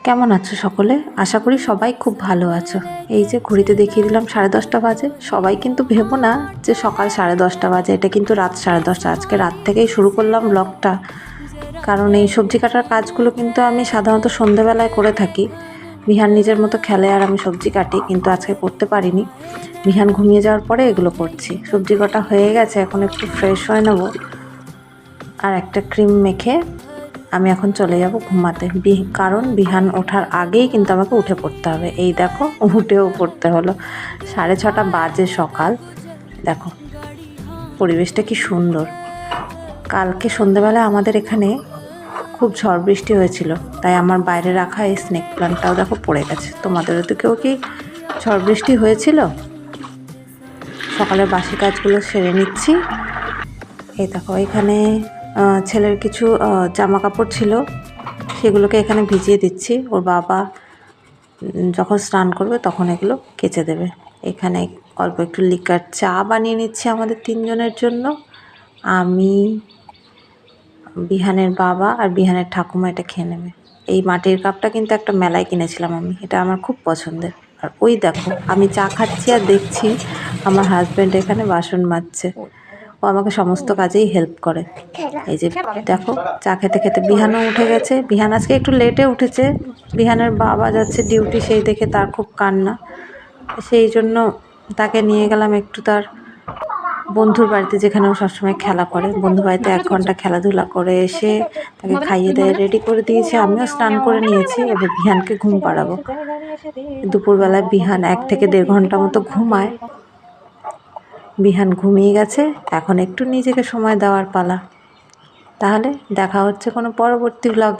কেমন আছো সকলে? আশা করি সবাই খুব ভালো আছো। এই যে ঘড়িতে দেখিয়ে দিলাম 10:30 বাজে। সবাই কিন্তু ভেবো না যে সকাল 10:30 বাজে, এটা কিন্তু রাত 10:30। আজকে রাত থেকেই শুরু করলাম ব্লগটা, কারণ এই সবজি কাটার কাজগুলো কিন্তু আমি সাধারণত সন্ধ্যেবেলায় করে থাকি। বিহান নিজের মতো খেলে আর আমি সবজি কাটি, কিন্তু আজকে করতে পারিনি। বিহান ঘুমিয়ে যাওয়ার পরে এগুলো করছি। সবজি কাটা হয়ে গেছে, এখন একটু ফ্রেশ হয়ে নেব আর একটা ক্রিম মেখে আমি এখন চলে যাব ঘুমাতে। কারণ বিহান ওঠার আগেই কিন্তু আমাকে উঠে পড়তে হবে। এই দেখো, উঠেও পড়তে হলো। 6:30 বাজে সকাল। দেখো পরিবেশটা কি সুন্দর। কালকে সন্ধ্যেবেলা আমাদের এখানে খুব ঝড় বৃষ্টি হয়েছিল, তাই আমার বাইরে রাখা এই স্নেক প্লান্টটাও দেখো পড়ে গেছে। তোমাদের ওদিকেও কি ঝড় বৃষ্টি হয়েছিল? সকালের বাসি কাজগুলো সেরে নিচ্ছি। এই দেখো, এখানে ছেলের কিছু জামা কাপড় ছিল, সেগুলোকে এখানে ভিজিয়ে দিচ্ছি। ওর বাবা যখন স্নান করবে তখন এগুলো কেচে দেবে। এখানে অল্প একটু লিকার চা বানিয়ে নিচ্ছি আমাদের 3 জনের জন্য। আমি, বিহানের বাবা আর বিহানের ঠাকুমা এটা খেয়ে নেবে। এই মাটির কাপটা কিন্তু একটা মেলায় কিনেছিলাম আমি, এটা আমার খুব পছন্দের। আর ওই দেখো, আমি চা খাচ্ছি আর দেখছি আমার হাজব্যান্ড এখানে বাসন মাজছে। ও আমাকে সমস্ত কাজেই হেল্প করে। এই যে দেখো, চা খেতে খেতে বিহানও উঠে গেছে। বিহান আজকে একটু লেটে উঠেছে। বিহানের বাবা যাচ্ছে ডিউটি, সেই দেখে তার খুব কান্না। সেই জন্য তাকে নিয়ে গেলাম একটু তার বন্ধুর বাড়িতে, যেখানে ও সবসময় খেলা করে। বন্ধু বাড়িতে 1 ঘন্টা খেলাধুলা করে এসে তাকে খাইয়ে দিয়ে রেডি করে দিয়েছে। আমিও স্নান করে নিয়েছি। এবার বিহানকে ঘুম পাড়াবো। দুপুরবেলায় বিহান 1 থেকে 1.5 ঘন্টা মতো ঘুমায়। বিহান ঘুমিয়ে গেছে, এখন একটু নিজেকে সময় দেওয়ার পালা। তাহলে দেখা হচ্ছে কোনো পরবর্তী ব্লগে।